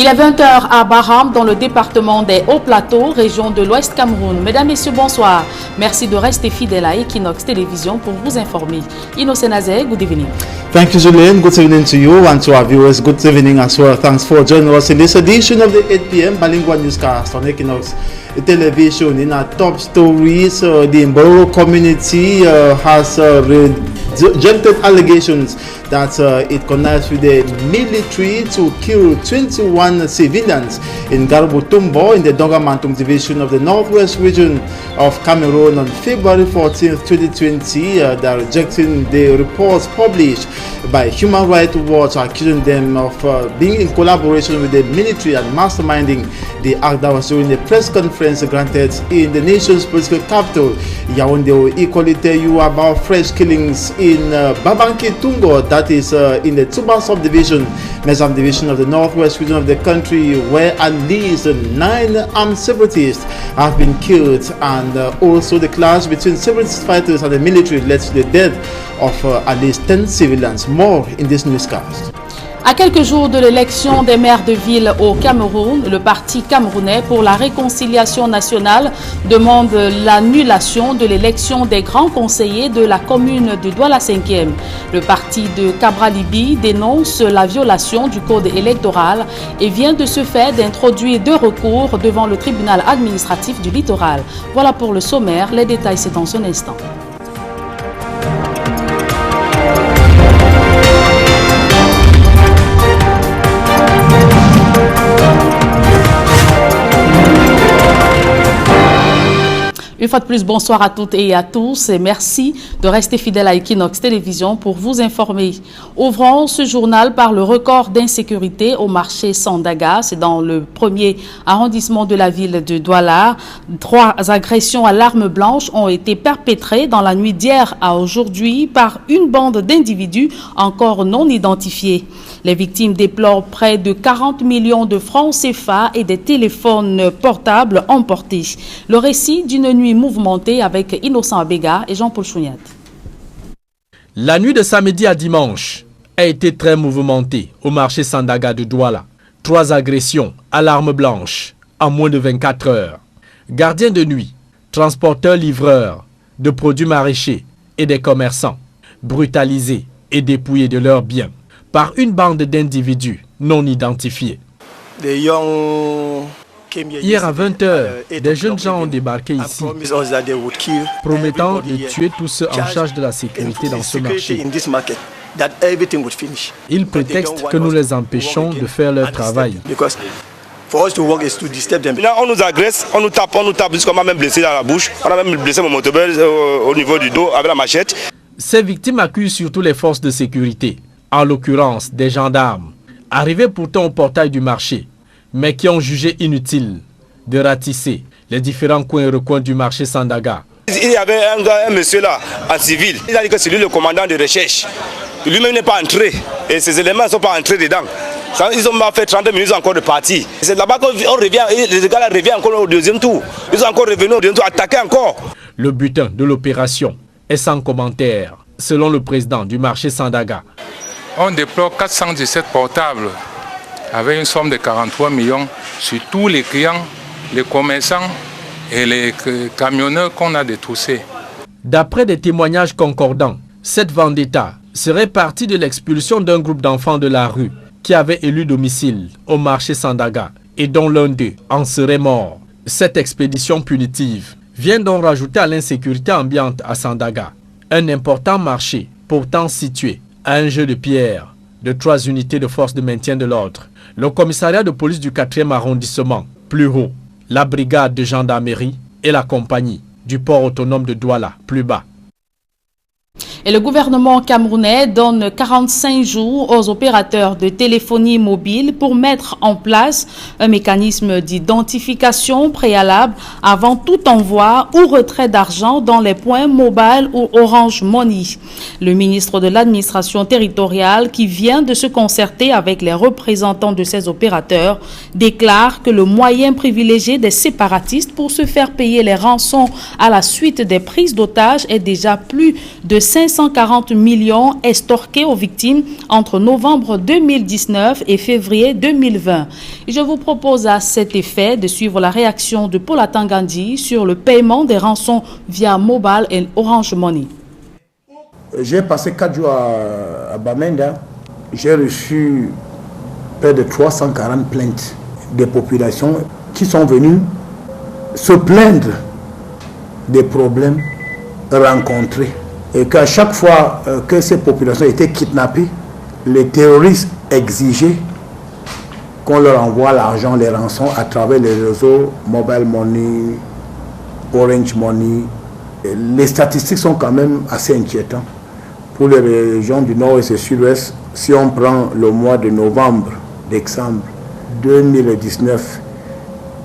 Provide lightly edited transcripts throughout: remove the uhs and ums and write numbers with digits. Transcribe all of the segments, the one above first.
Il est 20h à Baham, dans le département des Hauts-Plateaux, région de l'Ouest Cameroun. Mesdames, Messieurs, bonsoir. Merci de rester fidèles à Equinox Télévision pour vous informer. Innocent Azé, good evening. Thank you, Julian. Good evening to you and to our viewers. Good evening as well. Thanks for joining us in this edition of the 8 p.m. bilingual newscast on Equinox Television. In our top stories, the Mboro community has rejected allegations that it connects with the military to kill 21 civilians in Garbutumbo in the Dongamantung division of the northwest region of Cameroon on February 14, 2020. They're rejecting the reports published by Human Rights Watch accusing them of being in collaboration with the military and masterminding the act that was during the press conference granted in the nation's political capital. Yaoundé will equally tell you about fresh killings in Babanki Tungo, that is in the Tuba subdivision, Mesam division of the northwest region of the country, where at least 9 armed separatists have been killed, and also the clash between separatist fighters and the military led to the death of at least 10 civilians. More in this newscast. À quelques jours de l'élection des maires de ville au Cameroun, le Parti camerounais pour la réconciliation nationale demande l'annulation de l'élection des grands conseillers de la commune de Douala 5e. Le parti de Cabralibi dénonce la violation du code électoral et vient de ce fait d'introduire 2 recours devant le tribunal administratif du littoral. Voilà pour le sommaire, les détails c'est dans un instant. Une fois de plus, bonsoir à toutes et à tous et merci de rester fidèles à Equinox Télévision pour vous informer. Ouvrons ce journal par le record d'insécurité au marché Sandaga. C'est dans le premier arrondissement de la ville de Douala. 3 agressions à l'arme blanche ont été perpétrées dans la nuit d'hier à aujourd'hui par une bande d'individus encore non identifiés. Les victimes déplorent près de 40 millions de francs CFA et des téléphones portables emportés. Le récit d'une nuit mouvementée avec Innocent Abega et Jean-Paul Chouniat. La nuit de samedi à dimanche a été très mouvementée au marché Sandaga de Douala. 3 agressions à l'arme blanche en moins de 24 heures. Gardiens de nuit, transporteurs-livreurs de produits maraîchers et des commerçants brutalisés et dépouillés de leurs biens par une bande d'individus non identifiés. Hier à 20h, des jeunes gens ont débarqué ici, promettant de tuer tous ceux en charge de la sécurité dans ce marché. Ils prétextent que nous les empêchons de faire leur travail. Là, on nous agresse, on nous tape jusqu'à m'a même blessé dans la bouche. On a même blessé mon motobel au niveau du dos avec la machette. Ces victimes accusent surtout les forces de sécurité, en l'occurrence des gendarmes, arrivés pourtant au portail du marché, mais qui ont jugé inutile de ratisser les différents coins et recoins du marché Sandaga. Il y avait un monsieur là, en civil, il a dit que c'est lui le commandant de recherche. Lui-même n'est pas entré, et ces éléments ne sont pas entrés dedans. Ils ont fait 30 minutes encore de partie. C'est là-bas qu'on revient, les gars là reviennent encore au deuxième tour. Ils sont encore revenus au deuxième tour, attaquer encore. Le butin de l'opération est sans commentaire, selon le président du marché Sandaga. On déploie 417 portables avec une somme de 43 millions sur tous les clients, les commerçants et les camionneurs qu'on a détroussés. D'après des témoignages concordants, cette vendetta serait partie de l'expulsion d'un groupe d'enfants de la rue qui avaient élu domicile au marché Sandaga et dont l'un d'eux en serait mort. Cette expédition punitive vient donc rajouter à l'insécurité ambiante à Sandaga, un important marché pourtant situé à un jeu de pierre de 3 unités de force de maintien de l'ordre. Le commissariat de police du 4e arrondissement, plus haut, la brigade de gendarmerie et la compagnie du port autonome de Douala, plus bas. Et le gouvernement camerounais donne 45 jours aux opérateurs de téléphonie mobile pour mettre en place un mécanisme d'identification préalable avant tout envoi ou retrait d'argent dans les points mobile ou Orange Money. Le ministre de l'administration territoriale, qui vient de se concerter avec les représentants de ces opérateurs, déclare que le moyen privilégié des séparatistes pour se faire payer les rançons à la suite des prises d'otages est déjà plus de 500 540 millions estorqués aux victimes entre novembre 2019 et février 2020. Et je vous propose à cet effet de suivre la réaction de Paul Atangandi sur le paiement des rançons via Mobile et Orange Money. J'ai passé 4 jours à Bamenda. J'ai reçu près de 340 plaintes des populations qui sont venues se plaindre des problèmes rencontrés. Et qu'à chaque fois que ces populations étaient kidnappées, les terroristes exigeaient qu'on leur envoie l'argent, les rançons à travers les réseaux Mobile Money, Orange Money. Et les statistiques sont quand même assez inquiétantes. Pour les régions du nord et du sud-ouest, si on prend le mois de novembre, décembre 2019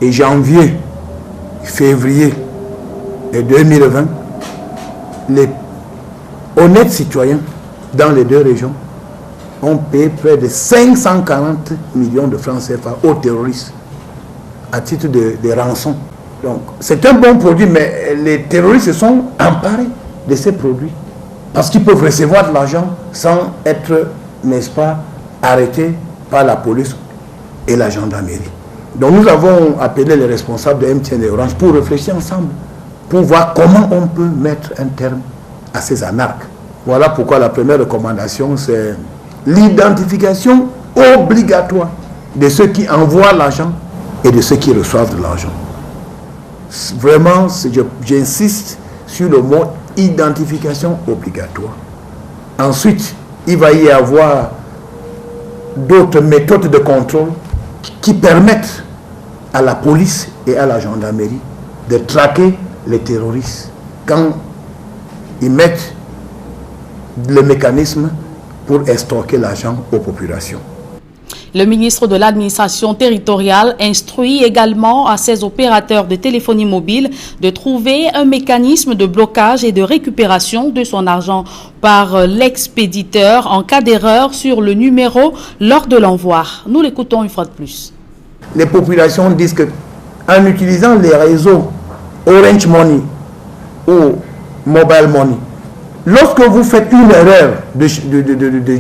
et janvier, février et 2020, les honnêtes citoyens dans les deux régions ont payé près de 540 millions de francs CFA aux terroristes à titre de rançon. Donc c'est un bon produit, mais les terroristes se sont emparés de ces produits parce qu'ils peuvent recevoir de l'argent sans être, n'est-ce pas, arrêtés par la police et la gendarmerie. Donc nous avons appelé les responsables de MTN et Orange pour réfléchir ensemble, pour voir comment on peut mettre un terme à ces anarques. Voilà pourquoi la première recommandation, c'est l'identification obligatoire de ceux qui envoient l'argent et de ceux qui reçoivent de l'argent. Vraiment, j'insiste sur le mot identification obligatoire. Ensuite, il va y avoir d'autres méthodes de contrôle qui permettent à la police et à la gendarmerie de traquer les terroristes quand ils mettent le mécanisme pour extorquer l'argent aux populations. Le ministre de l'administration territoriale instruit également à ses opérateurs de téléphonie mobile de trouver un mécanisme de blocage et de récupération de son argent par l'expéditeur en cas d'erreur sur le numéro lors de l'envoi. Nous l'écoutons une fois de plus. Les populations disent qu'en utilisant les réseaux Orange Money ou Mobile Money, lorsque vous faites une erreur de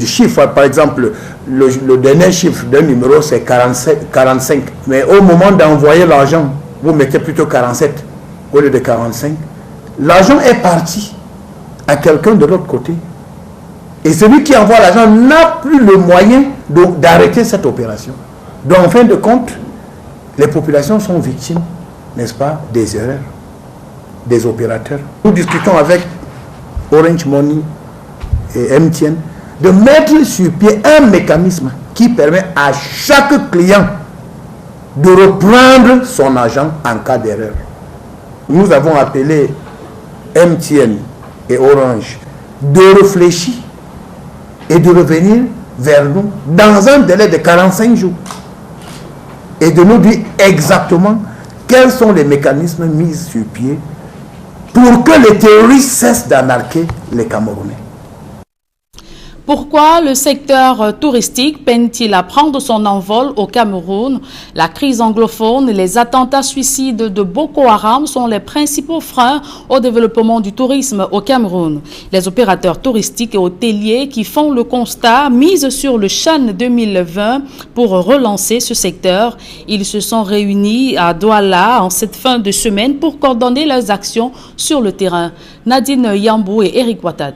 chiffre, par exemple, le dernier chiffre d'un numéro c'est 45, mais au moment d'envoyer l'argent, vous mettez plutôt 47 au lieu de 45, l'argent est parti à quelqu'un de l'autre côté. Et celui qui envoie l'argent n'a plus le moyen d'arrêter cette opération. Donc en fin de compte, les populations sont victimes, n'est-ce pas, des erreurs des opérateurs. Nous discutons avec Orange Money et MTN de mettre sur pied un mécanisme qui permet à chaque client de reprendre son argent en cas d'erreur. Nous avons appelé MTN et Orange de réfléchir et de revenir vers nous dans un délai de 45 jours et de nous dire exactement quels sont les mécanismes mis sur pied pour que les terroristes cessent d'arnaquer les Camerounais. Pourquoi le secteur touristique peine-t-il à prendre son envol au Cameroun? La crise anglophone et les attentats suicides de Boko Haram sont les principaux freins au développement du tourisme au Cameroun. Les opérateurs touristiques et hôteliers qui font le constat misent sur le Chan 2020 pour relancer ce secteur. Ils se sont réunis à Douala en cette fin de semaine pour coordonner leurs actions sur le terrain. Nadine Yambou et Eric Ouattad.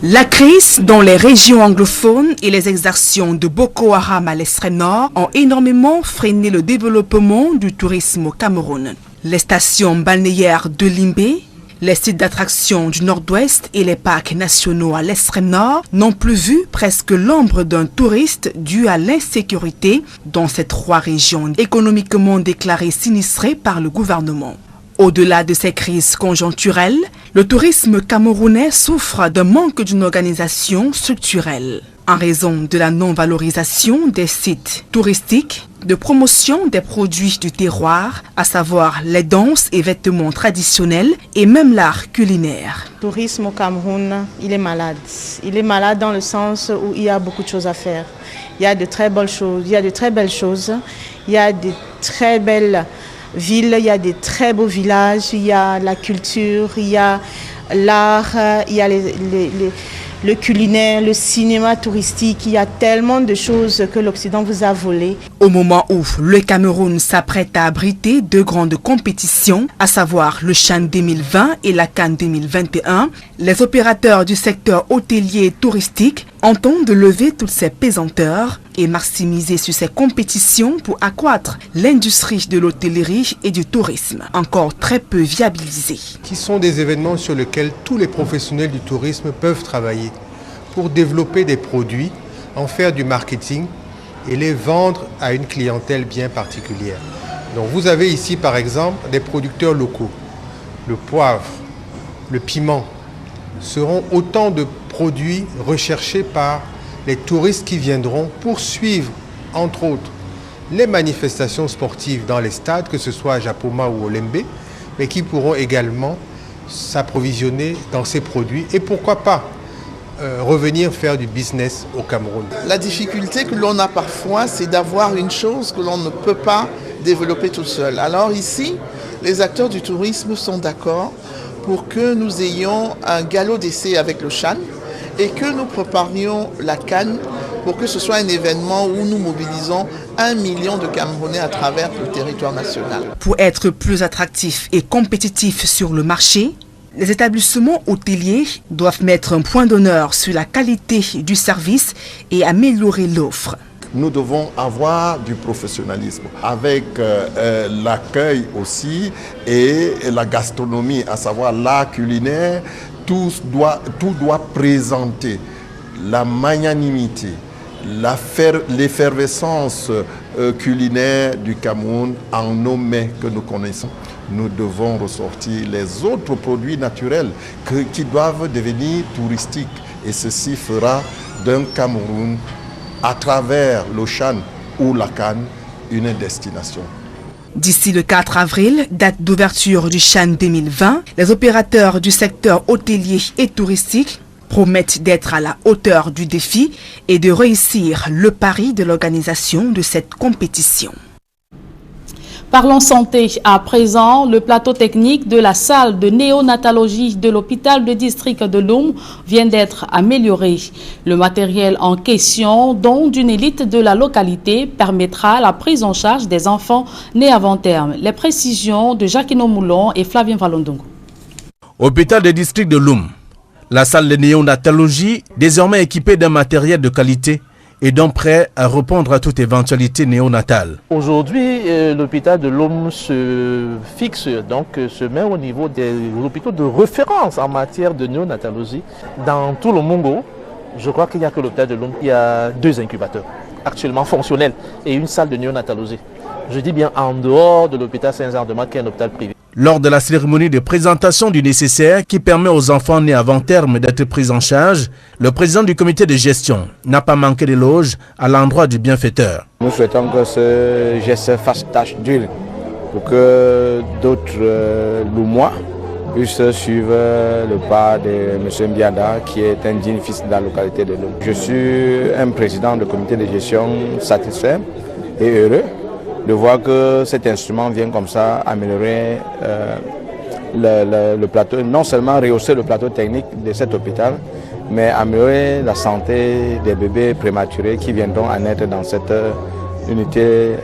La crise dans les régions anglophones et les exactions de Boko Haram à l'extrême nord ont énormément freiné le développement du tourisme au Cameroun. Les stations balnéaires de Limbé, les sites d'attraction du nord-ouest et les parcs nationaux à l'extrême nord n'ont plus vu presque l'ombre d'un touriste dû à l'insécurité dans ces trois régions économiquement déclarées sinistrées par le gouvernement. Au-delà de ces crises conjoncturelles, le tourisme camerounais souffre d'un manque d'une organisation structurelle. En raison de la non-valorisation des sites touristiques, de promotion des produits du terroir, à savoir les danses et vêtements traditionnels et même l'art culinaire. Le tourisme au Cameroun, il est malade. Il est malade dans le sens où il y a beaucoup de choses à faire. Il y a de très belles choses, il y a de très belles choses, il y a de très belles villes, il y a des très beaux villages, il y a la culture, il y a l'art, il y a le culinaire, le cinéma touristique, il y a tellement de choses que l'Occident vous a volées. Au moment où le Cameroun s'apprête à abriter deux grandes compétitions, à savoir le CHAN 2020 et la CAN 2021, les opérateurs du secteur hôtelier et touristique entendent lever toutes ces pesanteurs et maximiser sur ces compétitions pour accroître l'industrie de l'hôtellerie et du tourisme, encore très peu viabilisée. Qui sont des événements sur lesquels tous les professionnels du tourisme peuvent travailler pour développer des produits, en faire du marketing et les vendre à une clientèle bien particulière. Donc vous avez ici par exemple des producteurs locaux. Le poivre, le piment seront autant de produits recherchés par les touristes qui viendront pour suivre, entre autres, les manifestations sportives dans les stades, que ce soit à Japoma ou au Lembe, mais qui pourront également s'approvisionner dans ces produits et pourquoi pas revenir faire du business au Cameroun. La difficulté que l'on a parfois, c'est d'avoir une chose que l'on ne peut pas développer tout seul. Alors ici, les acteurs du tourisme sont d'accord pour que nous ayons un galop d'essai avec le CHAN et que nous préparions la CAN pour que ce soit un événement où nous mobilisons 1 million de Camerounais à travers le territoire national. Pour être plus attractifs et compétitifs sur le marché, les établissements hôteliers doivent mettre un point d'honneur sur la qualité du service et améliorer l'offre. Nous devons avoir du professionnalisme avec l'accueil aussi et la gastronomie, à savoir l'art culinaire. Tout doit présenter la magnanimité, l'effervescence culinaire du Cameroun en nos mets que nous connaissons. Nous devons ressortir les autres produits naturels qui doivent devenir touristiques. Et ceci fera d'un Cameroun, à travers le CHAN ou la CAN, une destination. D'ici le 4 avril, date d'ouverture du CHAN 2020, les opérateurs du secteur hôtelier et touristique promettent d'être à la hauteur du défi et de réussir le pari de l'organisation de cette compétition. Parlons santé à présent. Le plateau technique de la salle de néonatologie de l'hôpital de district de Loum vient d'être amélioré. Le matériel en question, dont d'une élite de la localité, permettra la prise en charge des enfants nés avant terme. Les précisions de Jacquino Moulon et Flavien Valondongo. Hôpital de district de Loum, la salle de néonatologie, désormais équipée d'un matériel de qualité, et donc prêt à répondre à toute éventualité néonatale. Aujourd'hui, l'hôpital de Loum se fixe, se met au niveau des hôpitaux de référence en matière de néonatologie. Dans tout le Mongo, je crois qu'il n'y a que l'hôpital de Loum. Il y a 2 incubateurs actuellement fonctionnels et une salle de néonatologie. Je dis bien en dehors de l'hôpital Saint-Jean-de-Marc qui est un hôpital privé. Lors de la cérémonie de présentation du nécessaire qui permet aux enfants nés avant terme d'être pris en charge, le président du comité de gestion n'a pas manqué d'éloges à l'endroit du bienfaiteur. Nous souhaitons que ce geste fasse tâche d'huile pour que d'autres Loumois puissent suivre le pas de M. Mbianda qui est un digne fils de la localité de Loum. Je suis un président du comité de gestion satisfait et heureux de voir que cet instrument vient comme ça améliorer le plateau, non seulement rehausser le plateau technique de cet hôpital, mais améliorer la santé des bébés prématurés qui viendront à naître dans cette unité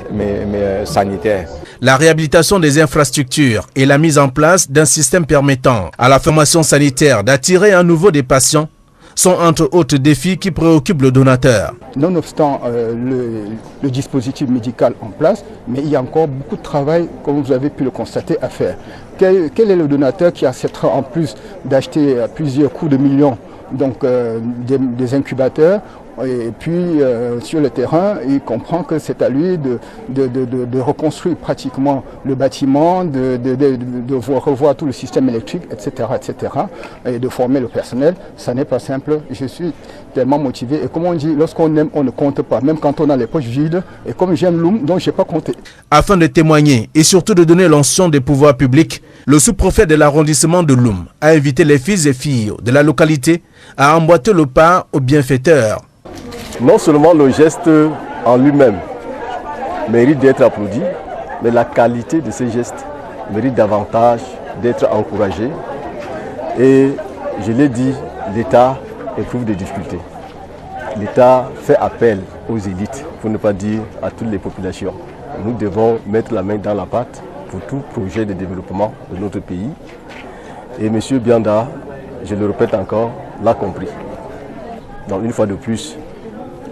sanitaire. La réhabilitation des infrastructures et la mise en place d'un système permettant à la formation sanitaire d'attirer à nouveau des patients sont entre autres défis qui préoccupent le donateur. Nonobstant le dispositif médical en place, mais il y a encore beaucoup de travail, comme vous avez pu le constater, à faire. Quel est le donateur qui acceptera en plus d'acheter à plusieurs coups de millions des incubateurs? Et puis sur le terrain, il comprend que c'est à lui de reconstruire pratiquement le bâtiment, de revoir tout le système électrique, etc., et de former le personnel. Ça n'est pas simple. Je suis tellement motivé. Et comme on dit, lorsqu'on aime, on ne compte pas, même quand on a les poches vides. Et comme j'aime Loum, donc je n'ai pas compté. Afin de témoigner et surtout de donner l'onction des pouvoirs publics, le sous-préfet de l'arrondissement de Loum a invité les fils et filles de la localité à emboîter le pas aux bienfaiteurs. Non seulement le geste en lui-même mérite d'être applaudi, mais la qualité de ces gestes mérite davantage d'être encouragée Et je l'ai dit, l'État éprouve des difficultés. L'État fait appel aux élites, pour ne pas dire à toutes les populations. Nous devons mettre la main dans la pâte pour tout projet de développement de notre pays. Et M. Bianda, je le répète encore, l'a compris. Donc une fois de plus,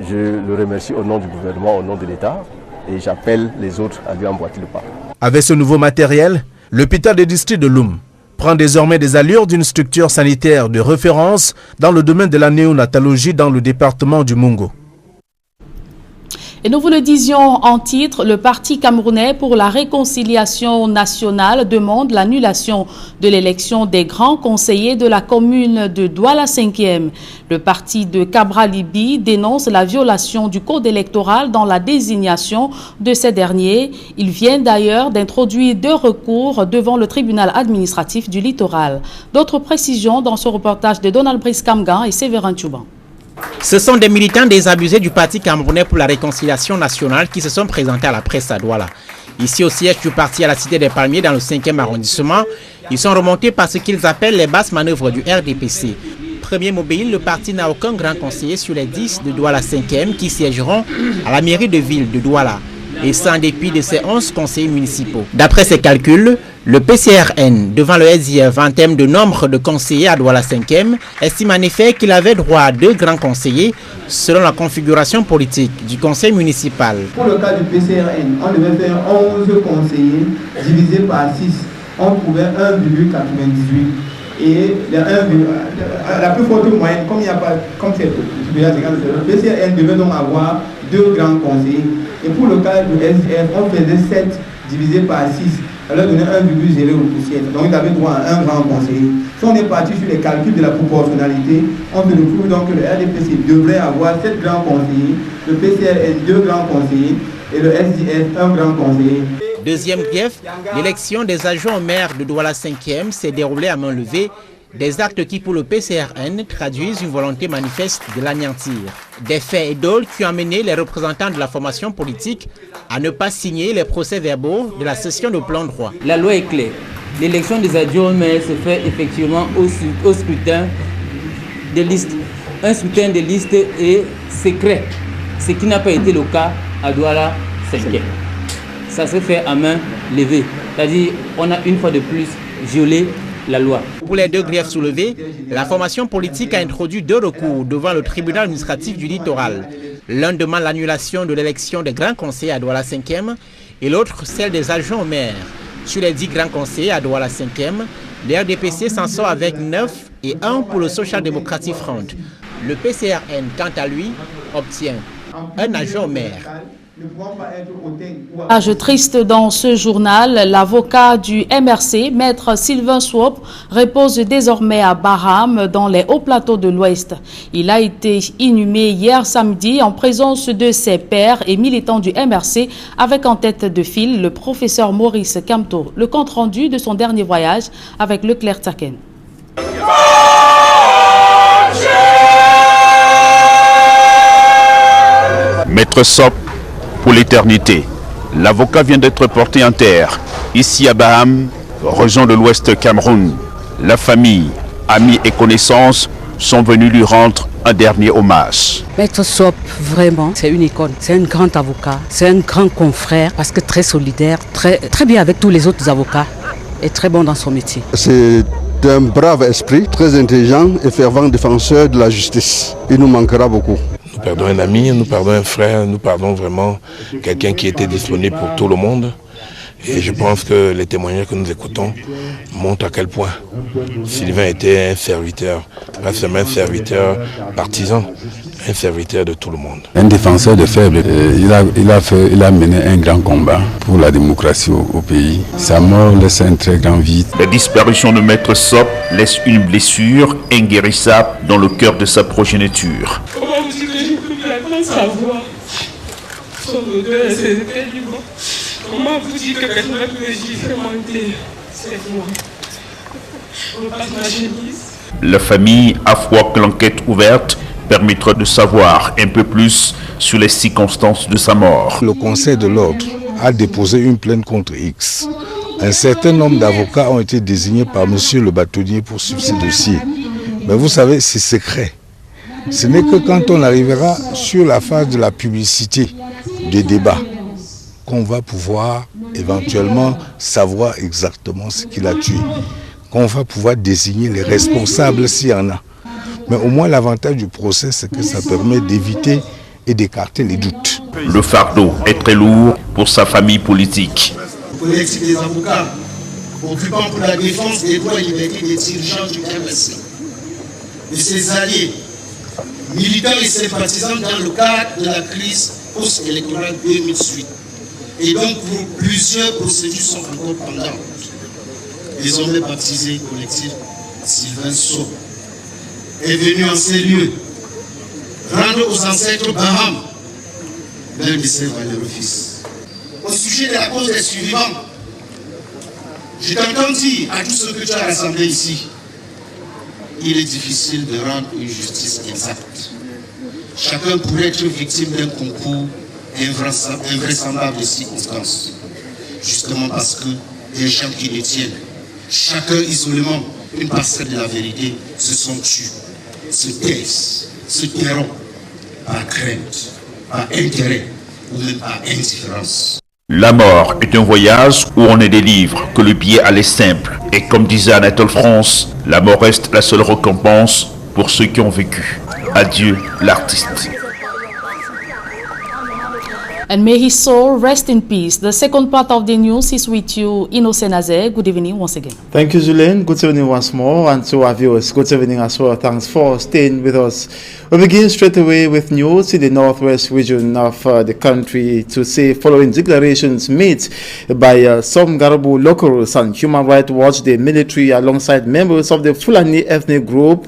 je le remercie au nom du gouvernement, au nom de l'État, et j'appelle les autres à lui emboîter le pas. Avec ce nouveau matériel, l'hôpital des districts de Loum prend désormais des allures d'une structure sanitaire de référence dans le domaine de la néonatologie dans le département du Mungo. Et nous vous le disions en titre, le Parti camerounais pour la réconciliation nationale demande l'annulation de l'élection des grands conseillers de la commune de Douala 5e. Le parti de Cabra-Libi dénonce la violation du code électoral dans la désignation de ces derniers. Il vient d'ailleurs d'introduire 2 recours devant le tribunal administratif du littoral. D'autres précisions dans ce reportage de Donald Brice Kamgan et Séverin Tchouban. Ce sont des militants désabusés du Parti camerounais pour la réconciliation nationale qui se sont présentés à la presse à Douala. Ici au siège du parti à la Cité des Palmiers dans le 5e arrondissement, ils sont remontés par ce qu'ils appellent les basses manœuvres du RDPC. Premier mobile, le parti n'a aucun grand conseiller sur les 10 de Douala 5e qui siégeront à la mairie de ville de Douala, et ça en dépit de ses 11 conseillers municipaux. D'après ses calculs, le PCRN, devant le SIF en termes de nombre de conseillers à Douala 5e, estime en effet qu'il avait droit à 2 grands conseillers selon la configuration politique du conseil municipal. Pour le cas du PCRN, on devait faire 11 conseillers divisé par 6. On trouvait 1,98. Et la plus forte moyenne, comme il n'y a pas, comme c'est le PCRN devait donc avoir 2 grands conseillers. Et pour le cas du SIF, on faisait 7 divisé par 6. Elle leur donnait 1,0 au poussière. Donc il avait droit à un grand conseiller. Si on est parti sur les calculs de la proportionnalité, on se retrouve donc que le RDPC devrait avoir 7 grands conseillers, le PCRN 2 grands conseillers et le SDF 1 grand conseiller. Deuxième grief, l'élection des adjoints au maire de Douala 5e s'est déroulée à main levée. Des actes qui, pour le PCRN, traduisent une volonté manifeste de l'anéantir. Des faits et dôles qui ont amené les représentants de la formation politique à ne pas signer les procès-verbaux de la session de plan droit. La loi est claire. L'élection des adjoints au maire se fait effectivement au scrutin des listes. Un scrutin des listes est secret, ce qui n'a pas été le cas à Douala 5e. Ça se fait à main levée. C'est-à-dire on a une fois de plus violé la loi. Pour les 2 griefs soulevés, la formation politique a introduit 2 recours devant le tribunal administratif du littoral. L'un demande l'annulation de l'élection des grands conseillers à Douala 5e et l'autre celle des adjoints au maire. Sur les 10 grands conseillers à Douala 5e, le RDPC s'en sort avec 9 et 1 pour le Social Democratic Front. Le PCRN, quant à lui, obtient un adjoint au maire. Page triste dans ce journal, l'avocat du MRC, maître Sylvain Swop, repose désormais à Baham dans les hauts plateaux de l'Ouest. Il a été inhumé hier samedi en présence de ses pairs et militants du MRC avec en tête de file le professeur Maurice Kamto. Le compte rendu de son dernier voyage avec Leclerc Taken. Maître Sop pour l'éternité. L'avocat vient d'être porté en terre, ici à Baham, région de l'Ouest Cameroun. La famille, amis et connaissances sont venus lui rendre un dernier hommage. Maître Sop, vraiment, c'est une icône, c'est un grand avocat, c'est un grand confrère, parce que très solidaire, très bien avec tous les autres avocats, et très bon dans son métier. C'est un brave esprit, très intelligent et fervent défenseur de la justice. Il nous manquera beaucoup. Nous perdons un ami, nous perdons un frère, nous perdons vraiment quelqu'un qui était disponible pour tout le monde. Et je pense que les témoignages que nous écoutons montrent à quel point Sylvain était un serviteur, pas seulement un serviteur partisan, un serviteur de tout le monde. Un défenseur de faibles, il a mené un grand combat pour la démocratie au pays. Sa mort laisse un très grand vide. La disparition de Maître Sop laisse une blessure inguérissable dans le cœur de sa progéniture. Comment vous dites que je peux bien savoir son odeur, c'est tellement. Comment vous dites que quelqu'un peut juste mentir? C'est moi. On passe ma chemise. La famille a foi que l'enquête ouverte permettra de savoir un peu plus sur les circonstances de sa mort. Le Conseil de l'ordre a déposé une plainte contre X Un certain nombre d'avocats ont été désignés par monsieur le bâtonnier pour suivre ces dossiers. Mais vous savez, c'est secret. Ce n'est que quand on arrivera sur la phase de la publicité des débats qu'on va pouvoir éventuellement savoir exactement ce qu'il a tué, qu'on va pouvoir désigner les responsables s'il y en a. Mais au moins l'avantage du procès, c'est que ça permet d'éviter et d'écarter les doutes. Le fardeau est très lourd pour sa famille politique. Le collectif des avocats occupant pour la défense des droits et libertés des dirigeants du MSC, de ses alliés, militants et sympathisants dans le cadre de la crise post-électorale 2018. Et donc plusieurs procédures sont encore pendantes. Désormais baptisé collectif Sylvain Sceaux est venu en ces lieux rendre aux ancêtres Baham l'un de ses valeureux fils. Au sujet de la cause des survivants, je t'entends dire à tous ceux que tu as rassemblés ici, il est difficile de rendre une justice exacte. Chacun pourrait être victime d'un concours invraisemblable de circonstances. Justement parce que des gens qui détiennent, chacun isolément, une parcelle de la vérité, se sont tués, se taisent, se tairont, par crainte, par intérêt ou même par indifférence. La mort est un voyage où on ne délivre que le billet aller simple. Et comme disait Anatole France, la mort reste la seule récompense pour ceux qui ont vécu. Adieu l'artiste. And may his soul rest in peace. The second part of the news is with you, Innocent Aze. Good evening once again. Thank you, Julien. Good evening once more. And to our viewers, good evening as well. Thanks for staying with us. We begin straight away with news in the northwest region of the country to say following declarations made by some Garbu locals and Human Rights Watch, the military alongside members of the Fulani ethnic group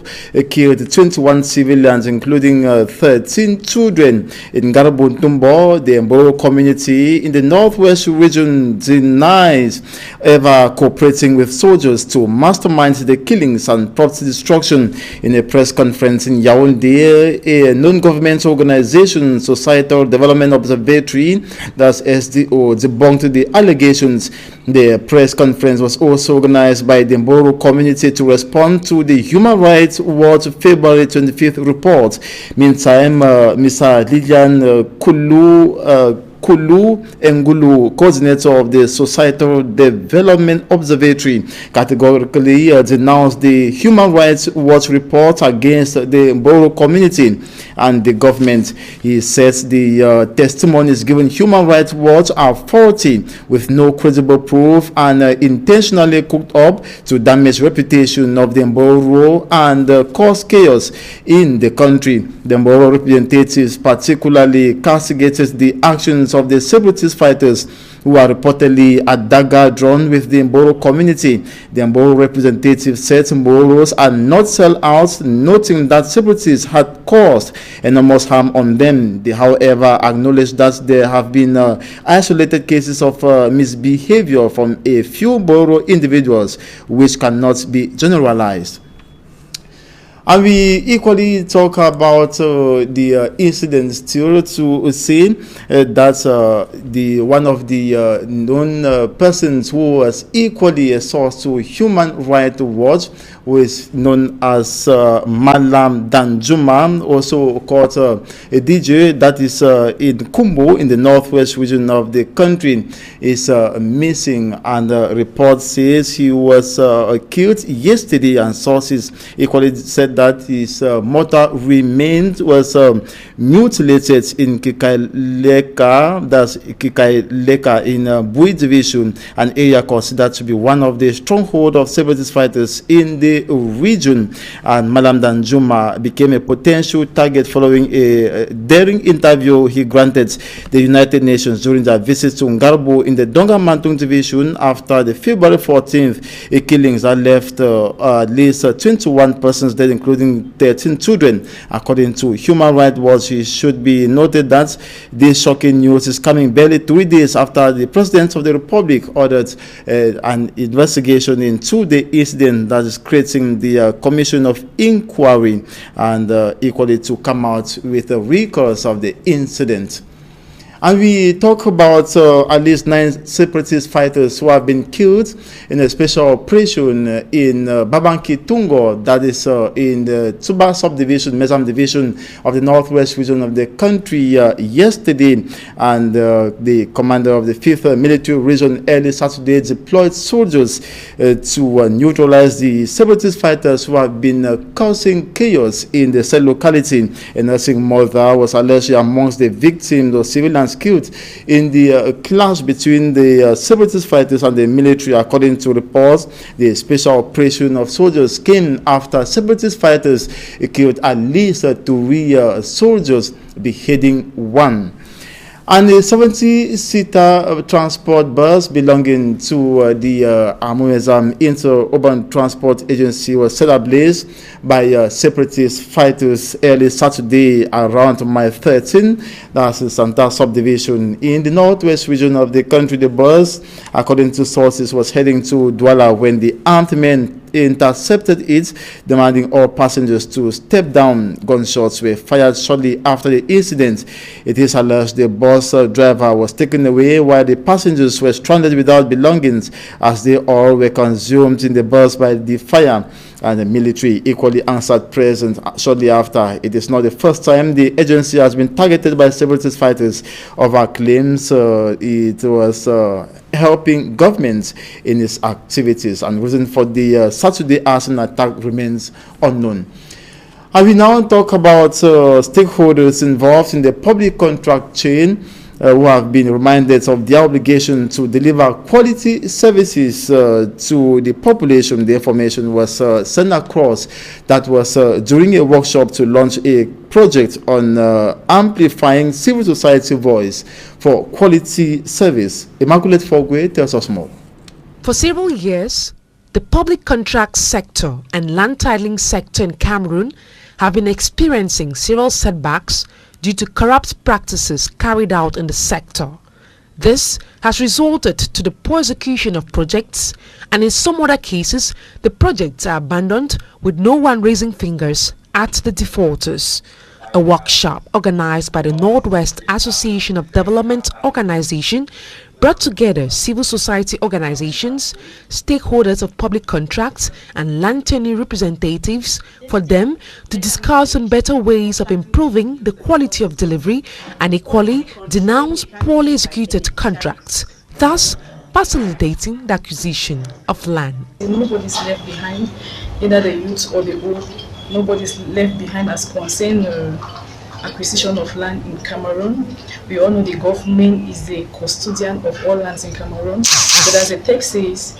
killed 21 civilians, including 13 children in Garbu Ntumbo. The Mboro community in the northwest region denies ever cooperating with soldiers to mastermind the killings and property destruction. In a press conference in Yaoundé, a non-governmental organization, Societal Development Observatory, that's SDO, debunked the allegations. The press conference was also organized by the Mboro community to respond to the Human Rights Watch February 25th report. Meantime, Mr. Lilian Kulu Ngulu, coordinator of the Societal Development Observatory, categorically denounced the Human Rights Watch report against the Mboro community and the government. He says the testimonies given Human Rights Watch are faulty, with no credible proof, and intentionally cooked up to damage reputation of the Mboro and cause chaos in the country. The Mboro representatives particularly castigated the actions of the separatist fighters who are reportedly at dagger drawn with the Mboro community. The Mboro representative said Mboros are not sellouts, noting that separatists had caused enormous harm on them. They, however, acknowledged that there have been isolated cases of misbehavior from a few Mboro individuals, which cannot be generalized. And we equally talk about the incident still to say that one of the known persons who was equally a source to Human Rights Watch, who is known as Malam Danjuma, also called a DJ, that is in Kumbo in the northwest region of the country, is missing, and the report says he was killed yesterday, and sources equally said that his mortal remains was mutilated in Kikaileka, that's Kikaileka in Bui division, an area considered to be one of the stronghold of separatist fighters in the region. And Malam Danjuma became a potential target following a daring interview he granted the United Nations during their visit to Ngarbo in the Donga Mantung division after the February 14th killings that left at least 21 persons dead, including 13 children. According to Human Rights Watch, it should be noted that this shocking news is coming barely 3 days after the President of the Republic ordered an investigation into the incident that is creating the Commission of Inquiry, and equally to come out with the records of the incident. And we talk about at least 9 separatist fighters who have been killed in a special operation in Babanki Tungo, that is in the Tsuba subdivision, Mesam division of the northwest region of the country yesterday. And the commander of the 5th Military Region early Saturday deployed soldiers to neutralize the separatist fighters who have been causing chaos in the said locality. A nursing mother was allegedly amongst the victims of civilians killed in the clash between the separatist fighters and the military. According to reports, the special operation of soldiers came after separatist fighters killed at least 3 soldiers, beheading 1. And a 70-seater transport bus belonging to the Amumezam Inter-Urban Transport Agency was set ablaze by separatist fighters early Saturday around Mile 13. That's the Santa subdivision in the northwest region of the country. The bus, according to sources, was heading to Douala when the armed men intercepted it, demanding all passengers to step down. Gunshots were fired shortly after the incident. It is alleged the bus driver was taken away while the passengers were stranded without belongings, as they all were consumed in the bus by the fire. And the military equally answered present shortly after. It is not the first time the agency has been targeted by separatist fighters over claims it was helping governments in its activities, and reason for the Saturday arson attack remains unknown. And we now talk about stakeholders involved in the public contract chain who have been reminded of their obligation to deliver quality services to the population. The information was sent across. That was during a workshop to launch a project on amplifying civil society voice for quality service. Immaculate Fogwe tells us more. For several years, the public contract sector and land titling sector in Cameroon have been experiencing several setbacks due to corrupt practices carried out in the sector. This has resulted to the poor execution of projects, and in some other cases, the projects are abandoned with no one raising fingers at the defaulters. A workshop organized by the Northwest Association of Development Organization brought together civil society organizations, stakeholders of public contracts, and land tenure representatives for them to discuss on better ways of improving the quality of delivery and equally denounce poorly executed contracts, thus facilitating the acquisition of land. Nobody's left behind, either the youth or the old. Nobody's left behind as concerned acquisition of land in Cameroon. We all know the government is the custodian of all lands in Cameroon. But as the text says,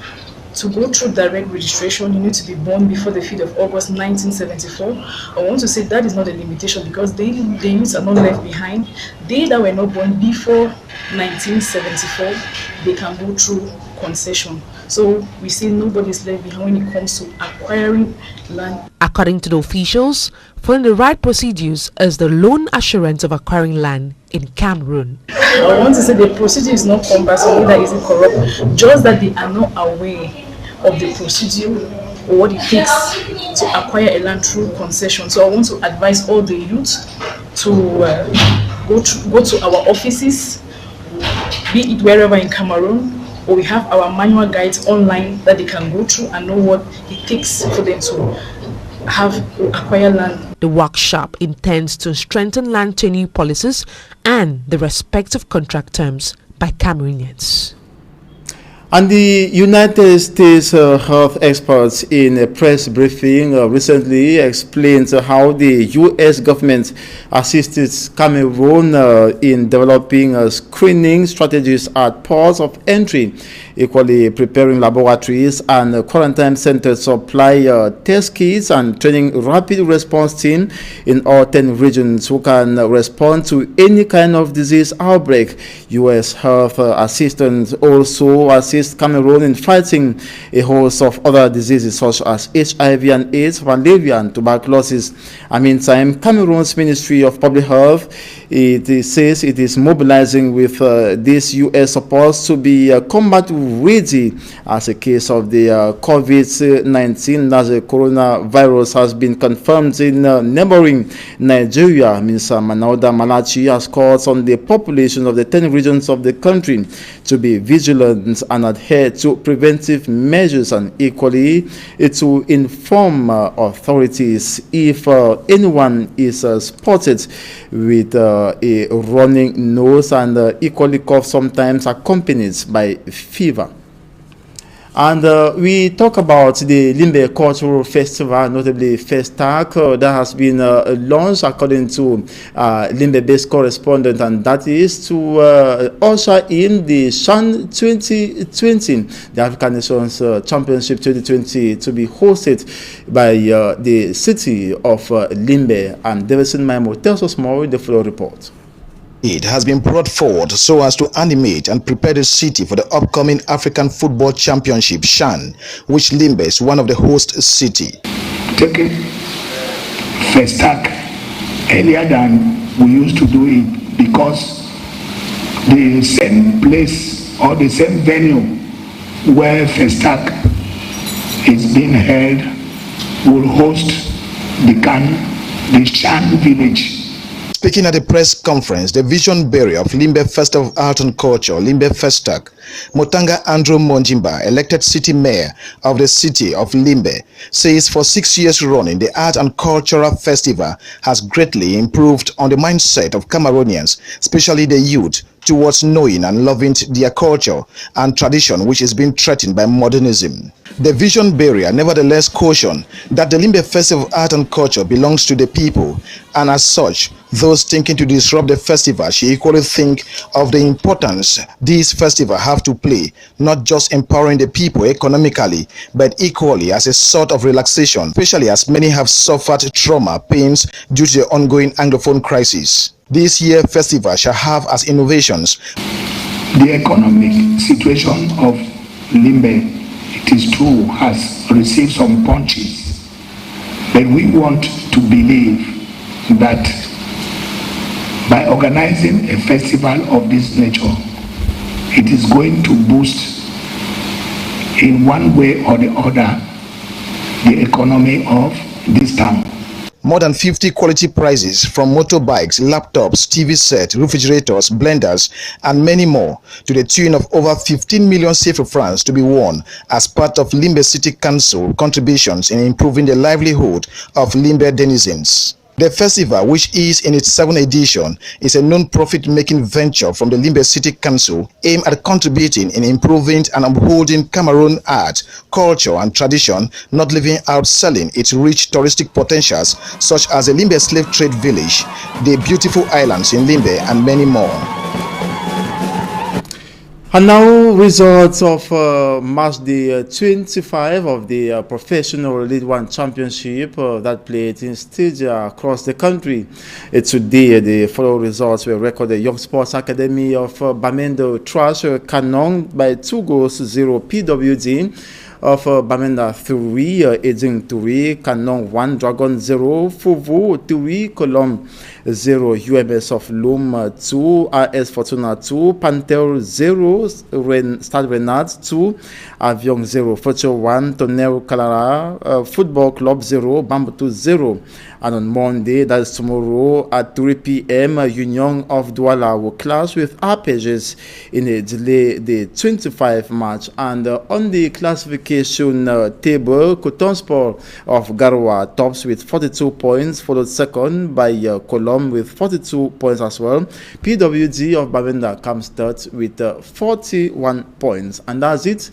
to go through direct registration, you need to be born before the 5th of August 1974. I want to say that is not a limitation, because the youths are not left behind. They that were not born before 1974, they can go through concession. So we say nobody's left behind when it comes to acquiring land. According to the officials, following the right procedures is the loan assurance of acquiring land in Cameroon. I want to say the procedure is not compulsory, that is corrupt, just that they are not aware of the procedure or what it takes to acquire a land through concession. So I want to advise all the youth to go to our offices, be it wherever in Cameroon, or we have our manual guides online that they can go through and know what it takes for them to acquire land. The workshop intends to strengthen land tenure policies and the respective contract terms by Cameroonians. And the United States health experts in a press briefing recently explained how the U.S. government assisted Cameroon in developing screening strategies at ports of entry, equally preparing laboratories and quarantine centers to supply test kits and training rapid response team in all 10 regions who can respond to any kind of disease outbreak. U.S. health assistants also assist Cameroon in fighting a host of other diseases such as HIV and AIDS, malaria and tuberculosis. And meantime, Cameroon's Ministry of Public Health It says it is mobilizing with this U.S. support to be combat ready as a case of the COVID-19 as the coronavirus has been confirmed in neighboring Nigeria. Minister Manauda Malachi has called on the population of the 10 regions of the country to be vigilant and adhere to preventive measures, and equally to inform authorities if anyone is spotted with a running nose and equally cough, sometimes accompanied by fever. And we talk about the Limbe Cultural Festival, notably Festac, that has been launched according to Limbe-based correspondent, and that is to usher in the Shan 2020, the African Nations Championship 2020, to be hosted by the city of Limbe. And Davidson Maimo tells us more in the floor report. It has been brought forward so as to animate and prepare the city for the upcoming African Football Championship, SHAN, which Limbe is one of the host city. Taking Festac earlier than we used to do it, because the same place or the same venue where Festac is being held will host the SHAN village. Speaking at the press conference, the vision bearer of Limbe Festival of Art and Culture, Limbe Festac, Motanga Andrew Monjimba, elected city mayor of the city of Limbe, says for 6 years running, the Art and Cultural Festival has greatly improved on the mindset of Cameroonians, especially the youth, towards knowing and loving their culture and tradition, which is being threatened by modernism. The vision bearer nevertheless cautioned that the Limbe Festival of Art and Culture belongs to the people, and as such, those thinking to disrupt the festival should equally think of the importance these festivals have to play, not just empowering the people economically, but equally as a sort of relaxation, especially as many have suffered trauma, pains due to the ongoing Anglophone crisis. This year's festival shall have as innovations the economic situation of Limbe. It is true, has received some punches, but we want to believe that by organizing a festival of this nature, it is going to boost in one way or the other the economy of this town. More than 50 quality prizes from motorbikes, laptops, TV sets, refrigerators, blenders, and many more to the tune of over 15 million CFA francs to be won as part of Limbe City Council contributions in improving the livelihood of Limbe denizens. The festival, which is in its 7th edition, is a non-profit making venture from the Limbe City Council aimed at contributing in improving and upholding Cameroon art, culture and tradition, not leaving out selling its rich touristic potentials such as the Limbe Slave Trade Village, the beautiful islands in Limbe, and many more. And now, results of March the 25 of the Professional League One Championship that played in stadia across the country. Today, the following results were recorded. Young Sports Academy of Bamenda trash Kanong by 2-0 PWD. Of Bamenda 3, Eding 3, Kanong 1, Dragon 0, Fuvu 3, Colomb 0, UMS of Loom 2, RS Fortuna 2, Panther 0, Stade Renard 2, Avion 0, Future 1, Tonnerre Calara, Football Club 0, Bamboo 0. And on Monday, that is tomorrow at 3 p.m., Union of Douala will clash with Arpegges in a delay the 25 match. And on the classification table, Coton Sport of Garoua tops with 42 points, followed second by Colomb with 42 points as well. PWD of Bamenda comes third with 41 points. And that's it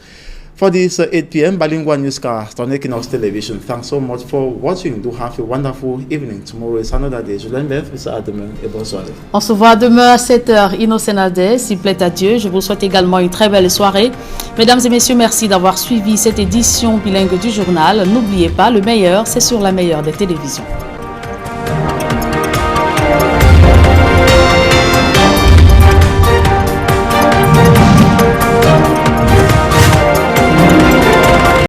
for this 8 p.m. Bilingual newscast on Equinox Television. Thanks so much for watching. Do have a wonderful evening. Tomorrow is another day. Je l'aime, à demain et bonne soirée. On se voit demain à 7h, Innocent Adès, s'il plaît à Dieu. Je vous souhaite également une très belle soirée. Mesdames et messieurs, merci d'avoir suivi cette édition bilingue du journal. N'oubliez pas, le meilleur, c'est sur la meilleure des télévisions.